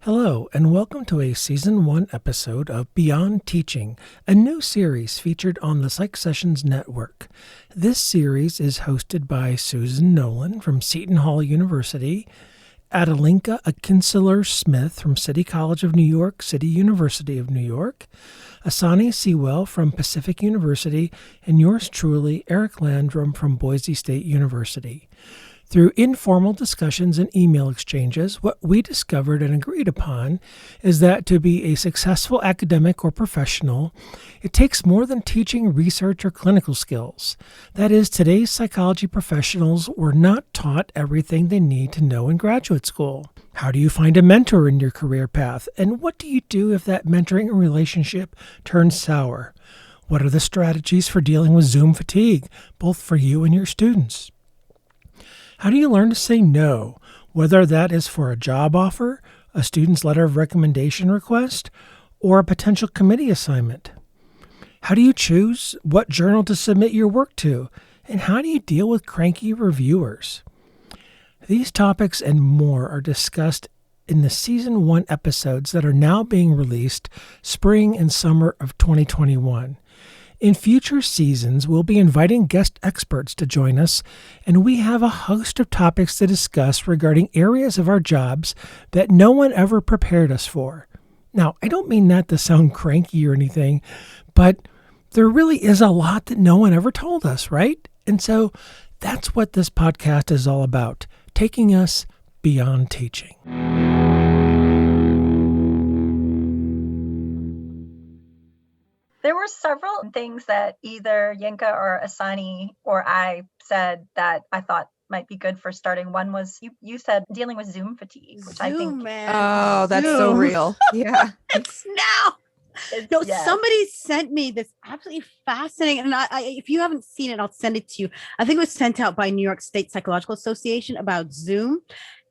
Hello, and welcome to a Season 1 episode of Beyond Teaching, a new series featured on the PsychSessions network. This series is hosted by Susan Nolan from Seton Hall University, Adelinka Akinseler-Smith from City College of New York, City University of New York, Asani Sewell from Pacific University, and yours truly, Eric Landrum from Boise State University. Through informal discussions and email exchanges, what we discovered and agreed upon is that to be a successful academic or professional, it takes more than teaching, research, or clinical skills. That is, today's psychology professionals were not taught everything they need to know in graduate school. How do you find a mentor in your career path? And what do you do if that mentoring relationship turns sour? What are the strategies for dealing with Zoom fatigue, both for you and your students? How do you learn to say no, whether that is for a job offer, a student's letter of recommendation request, or a potential committee assignment? How do you choose what journal to submit your work to, and how do you deal with cranky reviewers? These topics and more are discussed in the Season 1 episodes that are now being released spring and summer of 2021. In future seasons, we'll be inviting guest experts to join us, and we have a host of topics to discuss regarding areas of our jobs that no one ever prepared us for. Now, I don't mean that to sound cranky or anything, but there really is a lot that no one ever told us, right? And so that's what this podcast is all about, taking us beyond teaching. There were several things that either Yinka or Asani or I said that I thought might be good for starting. One was you said dealing with Zoom fatigue, which I think. Man. Oh, that's so real. Yeah. Somebody sent me this absolutely fascinating, and I if you haven't seen it, I'll send it to you. I think it was sent out by New York State Psychological Association about Zoom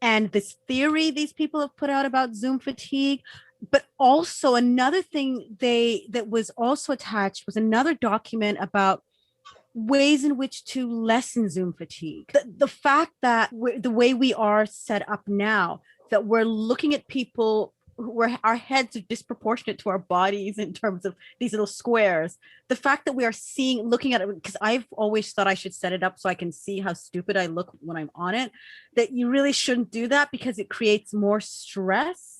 and this theory these people have put out about Zoom fatigue. But also another thing that was also attached was another document about ways in which to lessen Zoom fatigue. The fact that the way we are set up now, that we're looking at people where our heads are disproportionate to our bodies in terms of these little squares. The fact that we are looking at it, because I've always thought I should set it up so I can see how stupid I look when I'm on it, that you really shouldn't do that because it creates more stress.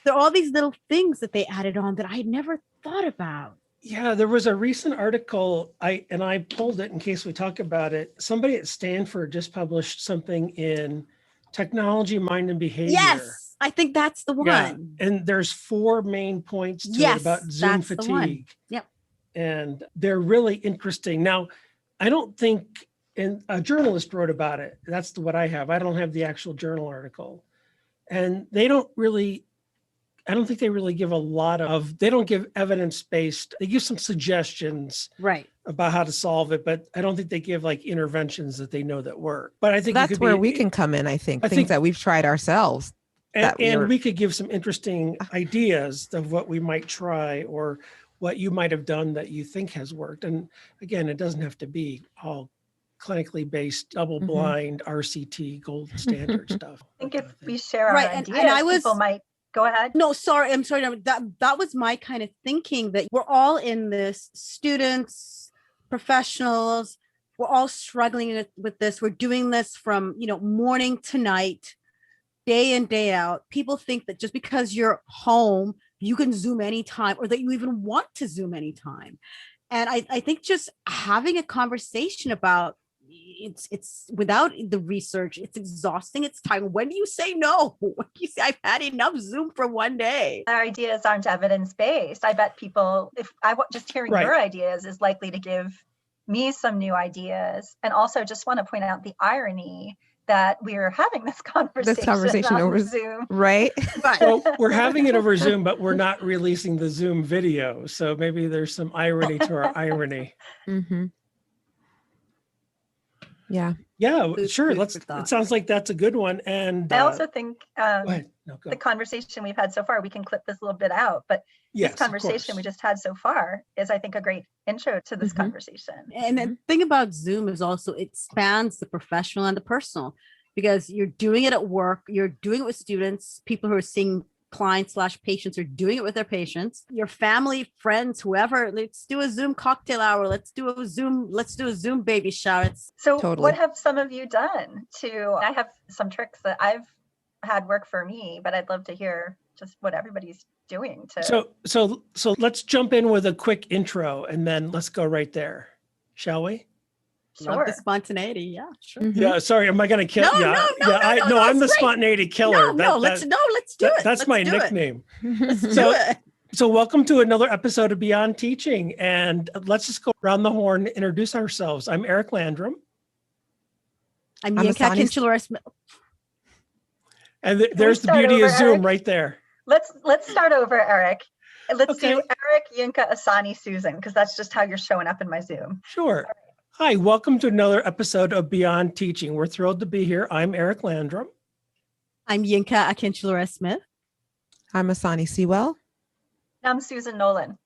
There are all these little things that they added on that I had never thought about. Yeah, there was a recent article, I pulled it in case we talk about it. Somebody at Stanford just published something in Technology, Mind, and Behavior. Yes, I think that's the one. Yeah, and there's 4 main points to it about Zoom fatigue. Yep. And they're really interesting. Now, I don't think, and a journalist wrote about it. That's what I have. I don't have the actual journal article. And I don't think they really give they don't give evidence-based, they give some suggestions about how to solve it, but I don't think they give like interventions that they know that work. But I think that's where we can come in, I think that we've tried ourselves. And we could give some interesting ideas of what we might try or what you might have done that you think has worked. And again, it doesn't have to be all clinically based, double-blind, RCT, gold standard stuff. I think if we share our ideas, people might. Go ahead. No, sorry. I'm sorry. That was my kind of thinking, that we're all in this, students, professionals, we're all struggling with this. We're doing this from, morning to night, day in, day out. People think that just because you're home, you can Zoom anytime, or that you even want to Zoom anytime. And I think just having a conversation about it's without the research, it's exhausting. It's time. When do you say no? When do you say I've had enough Zoom for one day? Our ideas aren't evidence-based. I bet people, just hearing your ideas is likely to give me some new ideas. And also just want to point out the irony that we're having this conversation over Zoom. Right. So we're having it over Zoom, but we're not releasing the Zoom video. So maybe there's some irony to our irony. Mm-hmm. Yeah, sure. It sounds like that's a good one. And I also think the conversation we've had so far, we can clip this a little bit out, but this conversation we just had so far is, I think, a great intro to this conversation. And the thing about Zoom is also it spans the professional and the personal, because you're doing it at work, you're doing it with students, people who are seeing clients / patients are doing it with their patients, your family, friends, whoever. Let's do a Zoom cocktail hour. Let's do a Zoom baby shower. So Totally. what have some of you done I have some tricks that I've had work for me, but I'd love to hear just what everybody's doing to. So let's jump in with a quick intro and then let's go right there. Shall we? Love the Sure. spontaneity. Yeah, sure. Mhm. Yeah, sorry, am I going to kill? No, I'm the it's great. spontaneity killer. Let's do it. That's my nickname. Let's do So- it. So welcome to another episode of Beyond Teaching, and let's just go around the horn, introduce ourselves. I'm Eric Landrum. I'm I'm Yinka Asani. Kinchler-Smith. And there's the start beauty of over, Zoom Eric? right there. Let's start over, Eric. Let's Okay. do Eric, Yinka, Asani, Susan, because that's just how you're showing up in my Zoom. Sure. Hi, welcome to another episode of Beyond Teaching. We're thrilled to be here. I'm Eric Landrum. I'm Yinka Kinchler-Smith. I'm Asani Sewell. I'm Susan Nolan.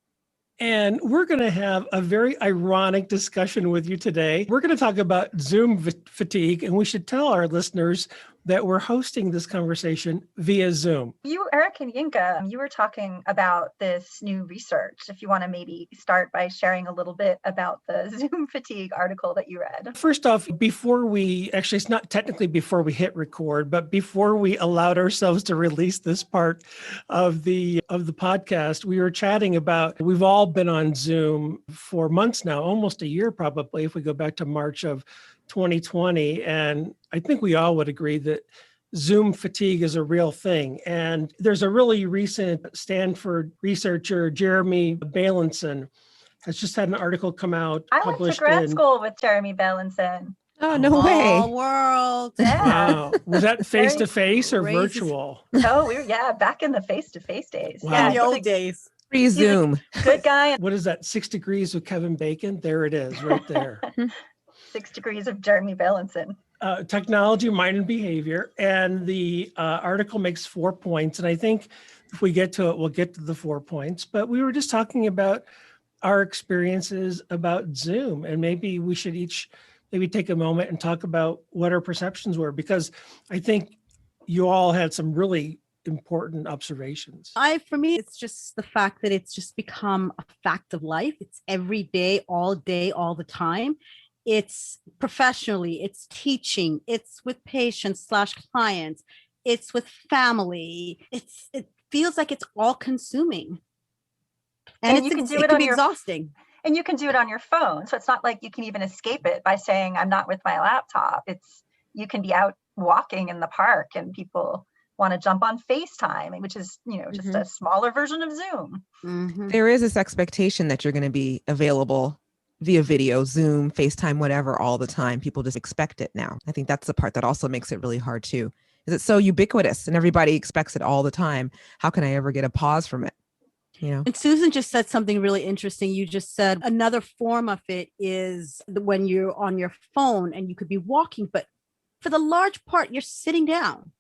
And we're going to have a very ironic discussion with you today. We're going to talk about Zoom fatigue, and we should tell our listeners that we're hosting this conversation via Zoom. You, Eric and Yinka, you were talking about this new research. If you want to maybe start by sharing a little bit about the Zoom fatigue article that you read. First off, it's not technically before we hit record, but before we allowed ourselves to release this part of the podcast, we were chatting about, we've all been on Zoom for months now, almost a year probably, if we go back to March of 2020. And I think we all would agree that Zoom fatigue is a real thing. And there's a really recent Stanford researcher, Jeremy Blankin, has just had an article come out. I went to grad school with Jeremy Blankin. Oh, no way. All world. Yeah. Wow. Was that face-to-face or Crazy. virtual? Oh, back in the face-to-face days. Wow. Yeah, In the he's old a days. Free Zoom. good guy. What is that? 6 Degrees of Kevin Bacon? There it is, right there. 6 degrees of Jeremy Blankin. Technology, mind, and behavior. And the article makes 4 points. And I think if we get to it, we'll get to the 4 points. But we were just talking about our experiences about Zoom. And maybe we should each maybe take a moment and talk about what our perceptions were, because I think you all had some really important observations. For me, it's just the fact that it's just become a fact of life. It's every day, all the time. It's professionally, it's teaching, it's with patients / clients, it's with family. It feels like it's all consuming. And you can do it it can on be your exhausting. And you can do it on your phone. So it's not like you can even escape it by saying, I'm not with my laptop. You can be out walking in the park and people want to jump on FaceTime, which is, just a smaller version of Zoom. Mhm. There is this expectation that you're going to be available via video, Zoom, FaceTime, whatever, all the time. People just expect it now. I think that's the part that also makes it really hard too. Is it's so ubiquitous and everybody expects it all the time. How can I ever get a pause from it? And Susan just said something really interesting. You just said another form of it is when you're on your phone and you could be walking, but for the large part, you're sitting down.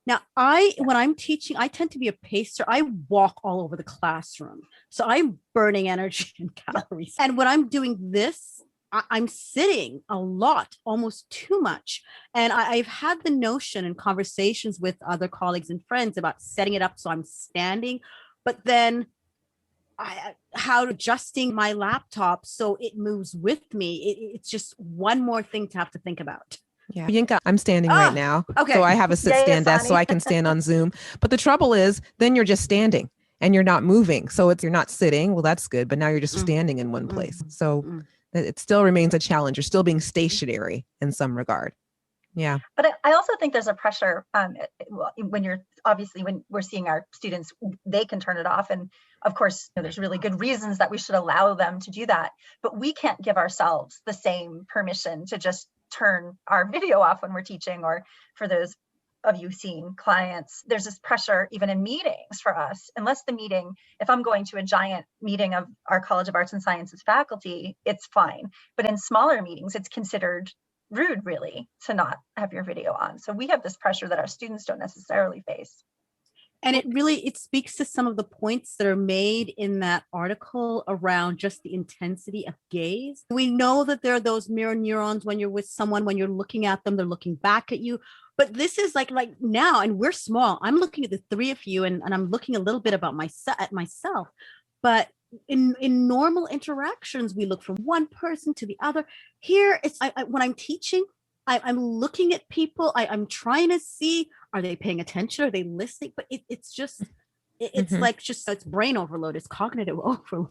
Now, when I'm teaching, I tend to be a pacer. I walk all over the classroom. So I'm burning energy and calories. And when I'm doing this, I'm sitting a lot, almost too much. And I've had the notion in conversations with other colleagues and friends about setting it up so I'm standing, but then how adjusting my laptop so it moves with me. It's just one more thing to have to think about. Yeah. Yinka, I'm standing right now. Okay. So I have a sit-stand desk so Asani. I can stand on Zoom. But the trouble is, then you're just standing and you're not moving. So you're not sitting. Well, that's good. But now you're just standing in one place. So it still remains a challenge. You're still being stationary in some regard. Yeah. But I also think there's a pressure when we're seeing our students, they can turn it off. And of course, there's really good reasons that we should allow them to do that. But we can't give ourselves the same permission to just turn our video off when we're teaching, or for those of you seeing clients, there's this pressure even in meetings for us. Unless the meeting, if I'm going to a giant meeting of our College of Arts and Sciences faculty, it's fine. But in smaller meetings, it's considered rude really to not have your video on. So we have this pressure that our students don't necessarily face. And it speaks to some of the points that are made in that article around just the intensity of gaze. We know that there are those mirror neurons when you're with someone, when you're looking at them, they're looking back at you. But this is like now, and we're small. I'm looking at the three of you, and I'm looking a little bit about myself. But in normal interactions, we look from one person to the other. Here, it's when I'm teaching, I'm looking at people. I'm trying to see, are they paying attention? Are they listening? But it's just, it's like just, it's brain overload. It's cognitive overload.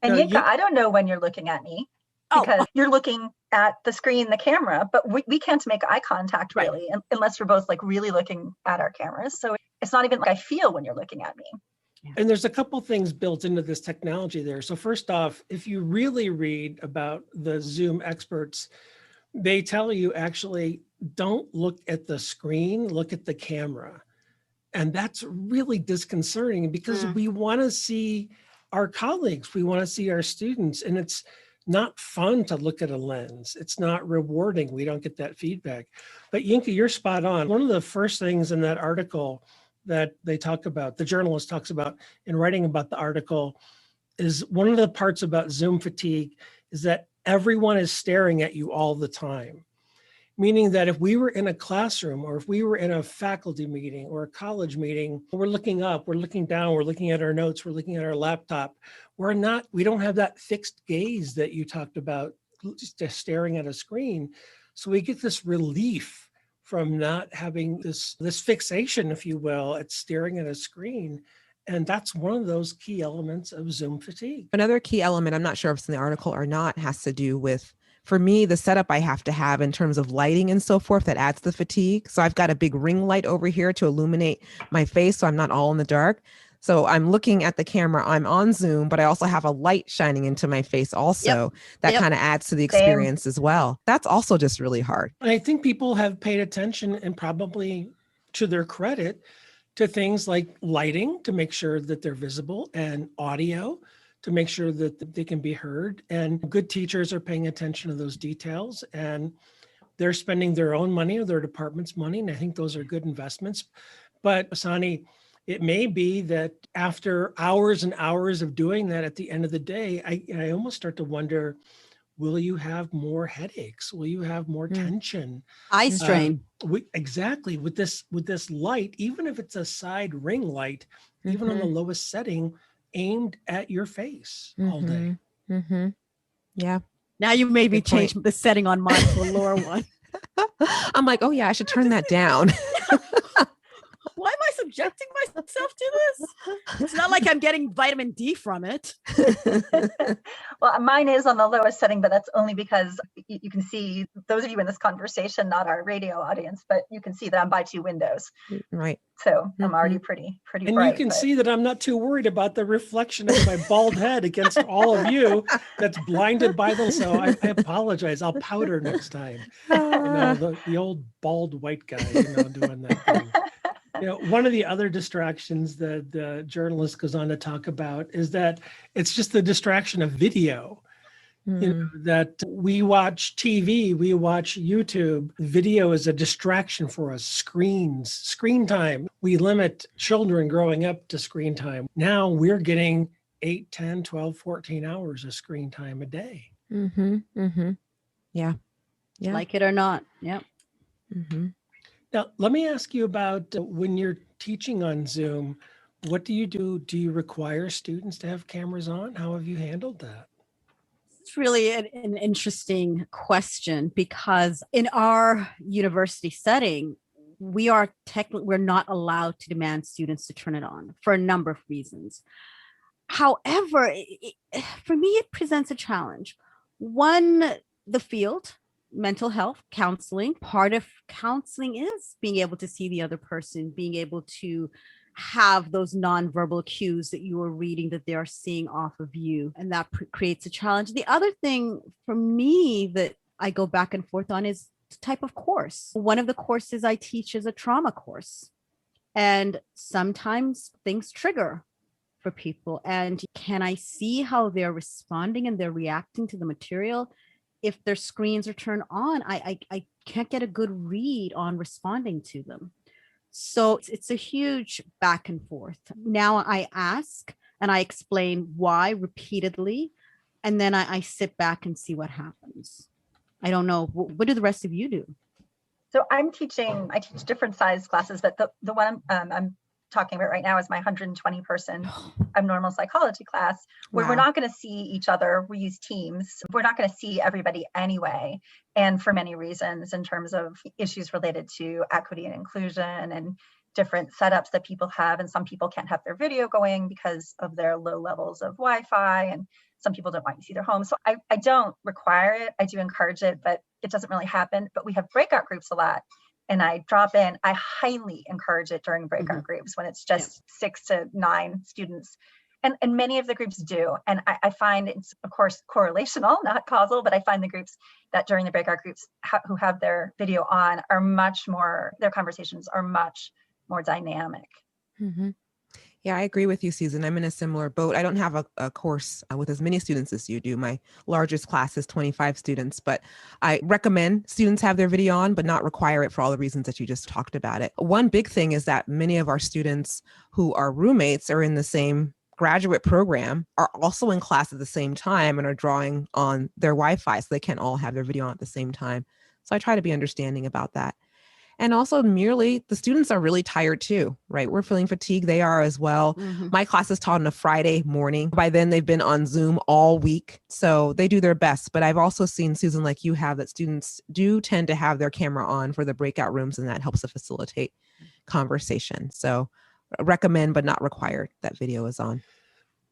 And Yinka, I don't know when you're looking at me because you're looking at the screen, the camera, but we can't make eye contact really, unless we're both like really looking at our cameras. So it's not even like I feel when you're looking at me. And there's a couple things built into this technology there. So first off, if you really read about the Zoom experts, they tell you actually don't look at the screen, look at the camera. And that's really disconcerting because we want to see our colleagues, we want to see our students, and it's not fun to look at a lens. It's not rewarding. We don't get that feedback. But Yinka, you're spot on. One of the first things in that article that they talk about, the journalist talks about in writing about the article, is one of the parts about Zoom fatigue is that everyone is staring at you all the time. Meaning that if we were in a classroom or if we were in a faculty meeting or a college meeting, we're looking up, we're looking down, we're looking at our notes, we're looking at our laptop. We don't have that fixed gaze that you talked about, just staring at a screen. So we get this relief from not having this fixation, if you will, at staring at a screen. And that's one of those key elements of Zoom fatigue. Another key element, I'm not sure if it's in the article or not, has to do with, for me, the setup I have to have in terms of lighting and so forth that adds the fatigue. So I've got a big ring light over here to illuminate my face so I'm not all in the dark. So I'm looking at the camera, I'm on Zoom, but I also have a light shining into my face also. That kind of adds to the experience as well. That's also just really hard. And I think people have paid attention, and probably to their credit, to things like lighting to make sure that they're visible, and audio to make sure that they can be heard. And good teachers are paying attention to those details, and they're spending their own money or their department's money. And I think those are good investments. But Asani, it may be that after hours and hours of doing that, at the end of the day, I almost start to wonder, will you have more headaches? Will you have more tension? Eye strain. Exactly. With this light, even if it's a side ring light, even on the lowest setting, aimed at your face all day. Yeah. Now you made me change the setting on mine to a lower one. I'm like, oh yeah, I should turn that down. Why am I subjecting myself to this? It's not like I'm getting vitamin D from it. Well, mine is on the lowest setting, but that's only because you can see, those of you in this conversation, not our radio audience, but you can see that I'm by two windows. Right. So I'm already pretty And bright. you can see that I'm not too worried about the reflection of my bald head against all of you that's blinded by them. So I apologize. I'll powder next time. The old bald white guy, doing that thing. One of the other distractions that the journalist goes on to talk about is that it's just the distraction of video. That we watch TV, we watch YouTube. Video is a distraction for us. Screen time. We limit children growing up to screen time. Now we're getting 8, 10, 12, 14 hours of screen time a day. Yeah. Like it or not. Yep. Now, let me ask you about when you're teaching on Zoom, what do you do? Do you require students to have cameras on? How have you handled that? It's really an interesting question, because in our university setting, we're not allowed to demand students to turn it on for a number of reasons. However, for me, it presents a challenge. One, the field, mental health, counseling. Part of counseling is being able to see the other person, being able to have those nonverbal cues that you are reading that they are seeing off of you. And that creates a challenge. The other thing for me that I go back and forth on is the type of course. One of the courses I teach is a trauma course. And sometimes things trigger for people. And can I see how they're responding and they're reacting to the material? If their screens are turned on, I can't get a good read on responding to them. So it's a huge back and forth. Now I ask and I explain why repeatedly, and then I sit back and see what happens. I don't know. What do the rest of you do? So I teach different size classes, but the one I'm talking about right now is my 120 person abnormal psychology class, where we're not going to see each other. We use Teams. We're not going to see everybody anyway. And for many reasons, in terms of issues related to equity and inclusion and different setups that people have. And some people can't have their video going because of their low levels of Wi-Fi, and some people don't want you to see their home. So I don't require it. I do encourage it, but it doesn't really happen. But we have breakout groups a lot. And I drop in. I highly encourage it during breakout groups when it's just 6 to 9 students. And many of the groups do. And I find it's, of course, correlational, not causal, but I find the groups that during the breakout groups who have their video on are their conversations are much more dynamic. Mm-hmm. Yeah, I agree with you, Susan. I'm in a similar boat. I don't have a course with as many students as you do. My largest class is 25 students, but I recommend students have their video on, but not require it for all the reasons that you just talked about it. One big thing is that many of our students who are roommates are in the same graduate program are also in class at the same time and are drawing on their Wi-Fi, so they can't all have their video on at the same time. So I try to be understanding about that. And also merely the students are really tired too, right? We're feeling fatigue. They are as well. Mm-hmm. My class is taught on a Friday morning. By then they've been on Zoom all week. So they do their best. But I've also seen, Susan, like you have, that students do tend to have their camera on for the breakout rooms, and that helps to facilitate conversation. So recommend, but not required, that video is on.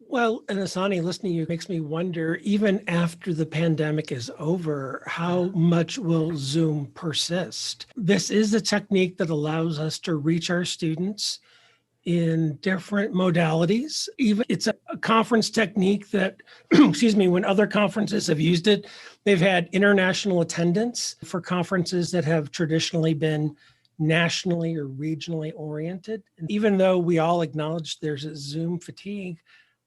Well, and Asani, listening to you makes me wonder, even after the pandemic is over, how much will Zoom persist? This is a technique that allows us to reach our students in different modalities. Even it's a conference technique that, excuse me, when other conferences have used it, they've had international attendance for conferences that have traditionally been nationally or regionally oriented. And even though we all acknowledge there's a Zoom fatigue,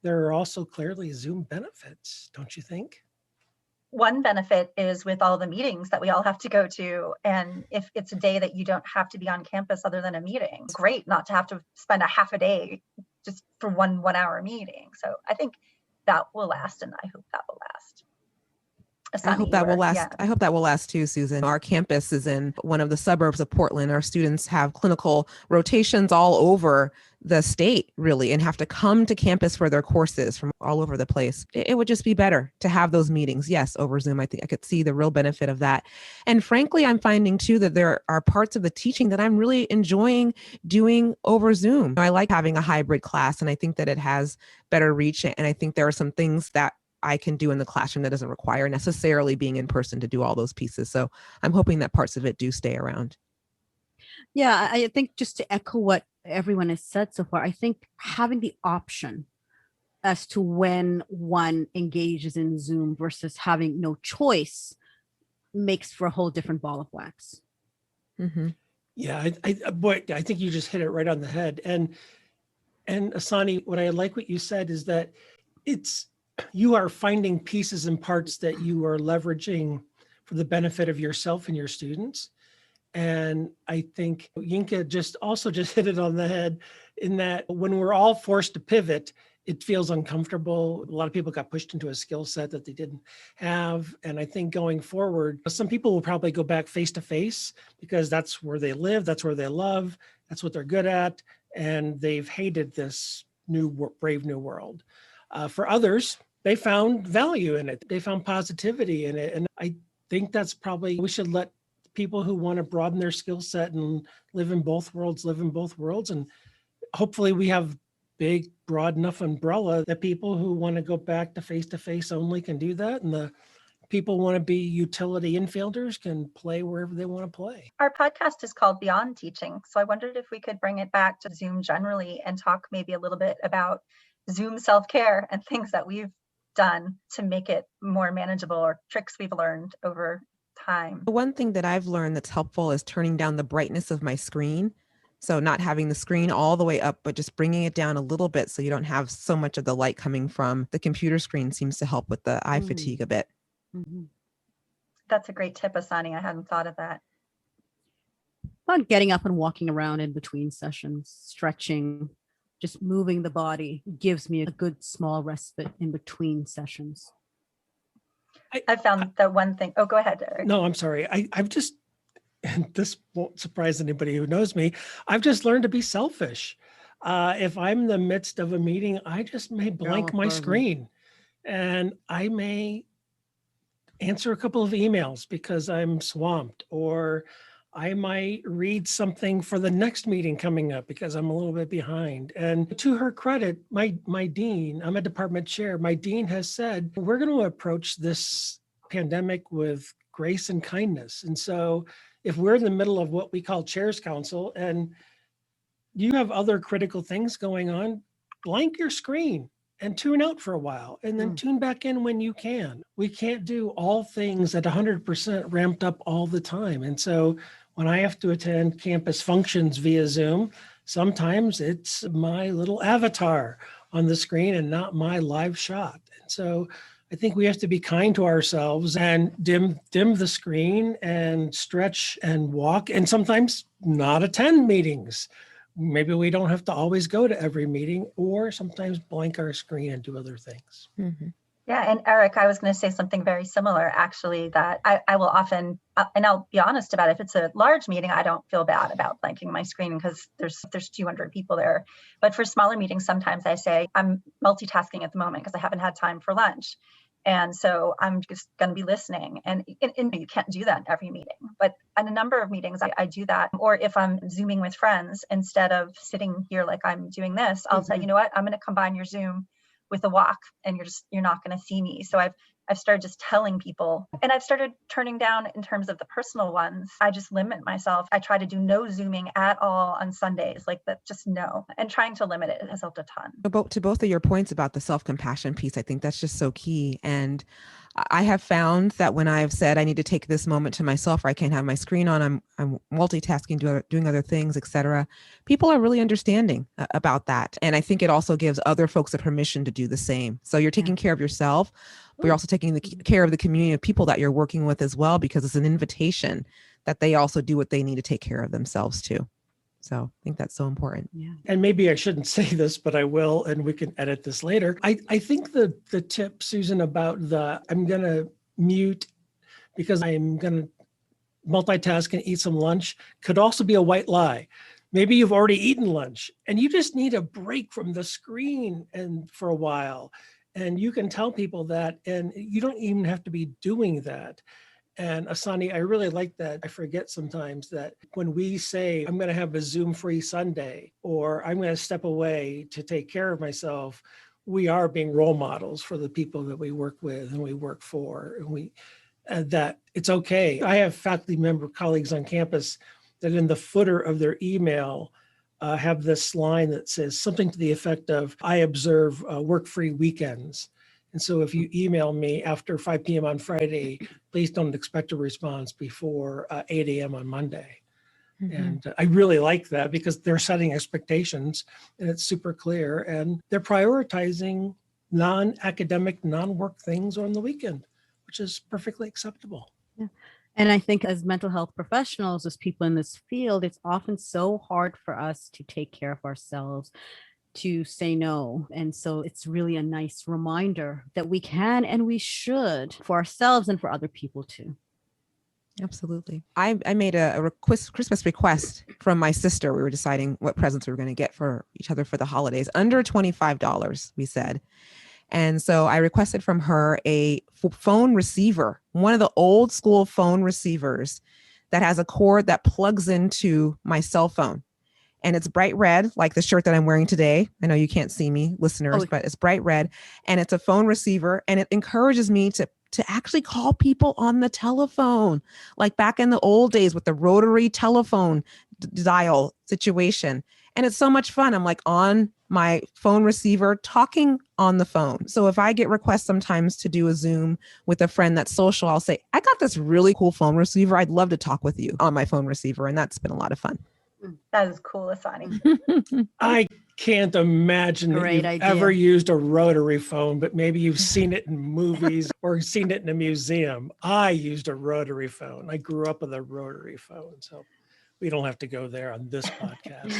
there are also clearly Zoom benefits, don't you think? One benefit is with all the meetings that we all have to go to. And if it's a day that you don't have to be on campus other than a meeting, great not to have to spend a half a day just for one hour meeting. So I think that will last, and I hope that will last. Asani, I hope that will last. Yeah. I hope that will last too, Susan. Our campus is in one of the suburbs of Portland. Our students have clinical rotations all over the state, really, and have to come to campus for their courses from all over the place. It would just be better to have those meetings, yes, over Zoom. I think I could see the real benefit of that. And frankly, I'm finding too that there are parts of the teaching that I'm really enjoying doing over Zoom. I like having a hybrid class, and I think that it has better reach. And I think there are some things that I can do in the classroom that doesn't require necessarily being in person to do all those pieces. So I'm hoping that parts of it do stay around. Yeah, I think just to echo what everyone has said so far, I think having the option as to when one engages in Zoom versus having no choice makes for a whole different ball of wax. Mm-hmm. Yeah, I think you just hit it right on the head. And Asani, what I like what you said is that you are finding pieces and parts that you are leveraging for the benefit of yourself and your students. And I think Yinka just hit it on the head in that when we're all forced to pivot, it feels uncomfortable. A lot of people got pushed into a skill set that they didn't have. And I think going forward, some people will probably go back face to face because that's where they live, that's where they love, that's what they're good at. And they've hated this brave new world. For others, they found value in it. They found positivity in it. And I think that's probably, we should let people who want to broaden their skill set and live in both worlds. And hopefully we have big, broad enough umbrella that people who want to go back to face only can do that. And the people who want to be utility infielders can play wherever they want to play. Our podcast is called Beyond Teaching. So I wondered if we could bring it back to Zoom generally and talk maybe a little bit about Zoom self-care and things that we've done to make it more manageable, or tricks we've learned over time. The one thing that I've learned that's helpful is turning down the brightness of my screen. So not having the screen all the way up, but just bringing it down a little bit so you don't have so much of the light coming from the computer screen seems to help with the eye fatigue a bit. Mm-hmm. That's a great tip, Asani. I hadn't thought of that. About getting up and walking around in between sessions, stretching, just moving the body gives me a good small respite in between sessions. I found that one thing. Oh, go ahead, Eric. No, I'm sorry. and this won't surprise anybody who knows me, I've just learned to be selfish. If I'm in the midst of a meeting, I just may blank my screen, and I may answer a couple of emails because I'm swamped, or I might read something for the next meeting coming up because I'm a little bit behind. And to her credit, my dean, I'm a department chair, my dean has said, we're going to approach this pandemic with grace and kindness. And so if we're in the middle of what we call Chairs Council and you have other critical things going on, blank your screen and tune out for a while and then tune back in when you can. We can't do all things at 100% ramped up all the time. And so when I have to attend campus functions via Zoom, sometimes it's my little avatar on the screen and not my live shot. And so I think we have to be kind to ourselves and dim the screen and stretch and walk and sometimes not attend meetings. Maybe we don't have to always go to every meeting, or sometimes blank our screen and do other things. Mm-hmm. Yeah, and Eric, I was going to say something very similar, actually, that I will often, and I'll be honest about it, if it's a large meeting, I don't feel bad about blanking my screen because there's 200 people there. But for smaller meetings, sometimes I say I'm multitasking at the moment because I haven't had time for lunch. And so I'm just going to be listening. And you can't do that in every meeting. But in a number of meetings, I do that. Or if I'm Zooming with friends, instead of sitting here like I'm doing this, I'll say, you know what, I'm going to combine your Zoom with a walk and you're not going to see me. So I've started just telling people, and I've started turning down in terms of the personal ones. I just limit myself. I try to do no Zooming at all on Sundays, like that, just no, and trying to limit it has helped a ton. To both of your points about the self-compassion piece, I think that's just so key. And I have found that when I've said I need to take this moment to myself, or I can't have my screen on, I'm multitasking, doing other things, etc. People are really understanding about that. And I think it also gives other folks the permission to do the same. So you're taking care of yourself, but you're also taking care of the community of people that you're working with as well, because it's an invitation that they also do what they need to take care of themselves too. So I think that's so important. Yeah. And maybe I shouldn't say this, but I will, and we can edit this later. I think the tip, Susan, about I'm going to mute because I'm going to multitask and eat some lunch could also be a white lie. Maybe you've already eaten lunch and you just need a break from the screen and for a while. And you can tell people that, and you don't even have to be doing that. And Asani, I really like that. I forget sometimes that when we say, I'm going to have a Zoom-free Sunday, or I'm going to step away to take care of myself, we are being role models for the people that we work with and we work for, and that it's okay. I have faculty member colleagues on campus that in the footer of their email have this line that says something to the effect of, I observe work-free weekends. And so if you email me after 5 p.m. on Friday, please don't expect a response before 8 a.m. on Monday. Mm-hmm. And I really like that because they're setting expectations and it's super clear. And they're prioritizing non-academic, non-work things on the weekend, which is perfectly acceptable. Yeah. And I think as mental health professionals, as people in this field, it's often so hard for us to take care of ourselves, to say no. And so it's really a nice reminder that we can and we should for ourselves and for other people too. Absolutely. I made a Christmas request from my sister. We were deciding what presents we were going to get for each other for the holidays. Under $25, we said. And so I requested from her a phone receiver, one of the old school phone receivers that has a cord that plugs into my cell phone. And it's bright red, like the shirt that I'm wearing today. I know you can't see me, listeners, but it's bright red. And it's a phone receiver. And it encourages me to actually call people on the telephone, like back in the old days with the rotary telephone dial situation. And it's so much fun. I'm like on my phone receiver talking on the phone. So if I get requests sometimes to do a Zoom with a friend that's social, I'll say, I got this really cool phone receiver. I'd love to talk with you on my phone receiver. And that's been a lot of fun. That is cool, Asani. I can't imagine that you've ever used a rotary phone, but maybe you've seen it in movies or seen it in a museum. I used a rotary phone. I grew up with a rotary phone, so we don't have to go there on this podcast.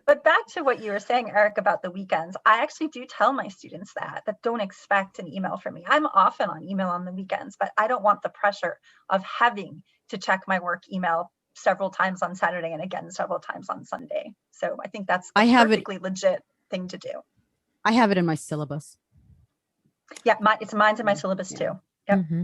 But back To what you were saying, Eric, about the weekends, I actually do tell my students that don't expect an email from me. I'm often on email on the weekends, but I don't want the pressure of having to check my work email several times on Saturday and again several times on Sunday. So I think that's a perfectly legit thing to do. I have it in my syllabus. Yeah, mine's in my syllabus too. Yep. Mm-hmm.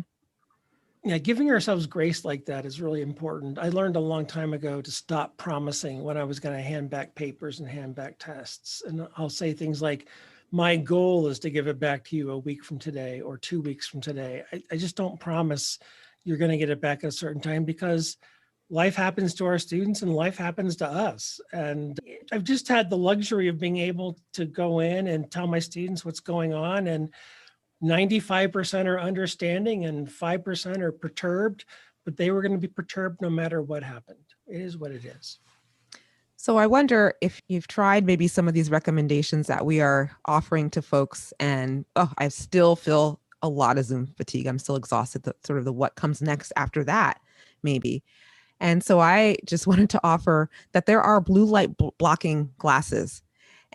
Yeah, giving ourselves grace like that is really important. I learned a long time ago to stop promising when I was going to hand back papers and hand back tests. And I'll say things like, my goal is to give it back to you a week from today or 2 weeks from today. I just don't promise you're going to get it back at a certain time, because life happens to our students and life happens to us. And I've just had the luxury of being able to go in and tell my students what's going on, and 95% are understanding and 5% are perturbed, but they were going to be perturbed no matter what happened. It is what it is. So I wonder if you've tried maybe some of these recommendations that we are offering to folks, and I still feel a lot of Zoom fatigue. I'm still exhausted, sort of the what comes next after that, maybe. And so I just wanted to offer that there are blue light blocking glasses.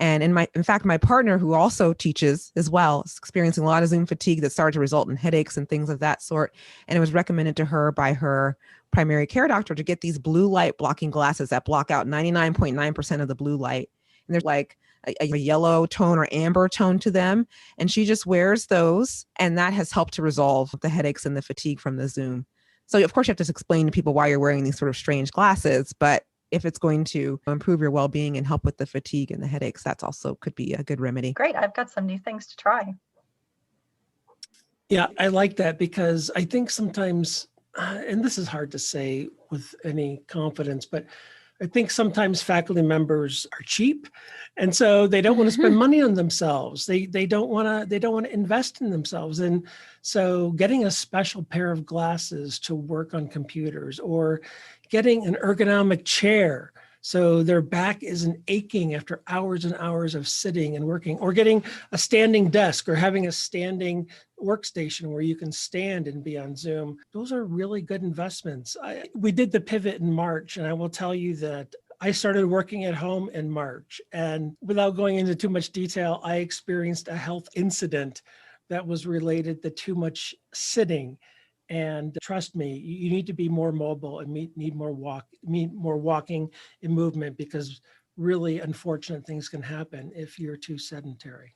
And in fact, my partner, who also teaches as well, is experiencing a lot of Zoom fatigue that started to result in headaches and things of that sort. And it was recommended to her by her primary care doctor to get these blue light blocking glasses that block out 99.9% of the blue light. And there's like a yellow tone or amber tone to them. And she just wears those. And that has helped to resolve the headaches and the fatigue from the Zoom. So of course you have to explain to people why you're wearing these sort of strange glasses, but if it's going to improve your well-being and help with the fatigue and the headaches, that's also could be a good remedy. Great. I've got some new things to try. Yeah, I like that, because I think sometimes, and this is hard to say with any confidence, but I think sometimes faculty members are cheap, and so they don't want to spend money on themselves. They don't want to invest in themselves, and so getting a special pair of glasses to work on computers, or getting an ergonomic chair so their back isn't aching after hours and hours of sitting and working, or getting a standing desk or having a standing workstation where you can stand and be on Zoom. Those are really good investments. We did the pivot in March, and I will tell you that I started working at home in March, and without going into too much detail, I experienced a health incident that was related to too much sitting. And trust me, you need to be more mobile and need more walking and movement, because really unfortunate things can happen if you're too sedentary.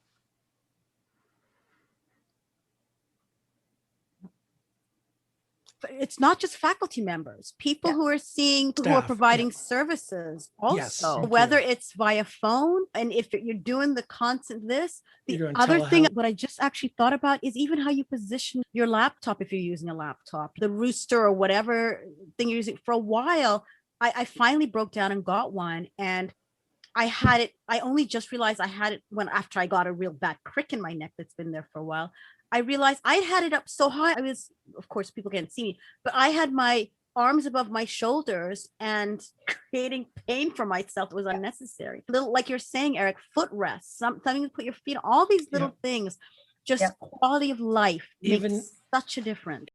But it's not just faculty members, people who are who are providing services also, whether it's via phone, and if you're doing the constant the other thing, what I just actually thought about is even how you position your laptop. If you're using a laptop, the rooster or whatever thing you're using. For a while, I finally broke down and got one, and I had it. I only just realized I had it after I got a real bad crick in my neck that's been there for a while. I realized I had it up so high. Of course, people can't see me, but I had my arms above my shoulders and creating pain for myself that was unnecessary. Little, like you're saying, Eric, footrests, something to put your feet on, all these little things, just quality of life makes such a difference.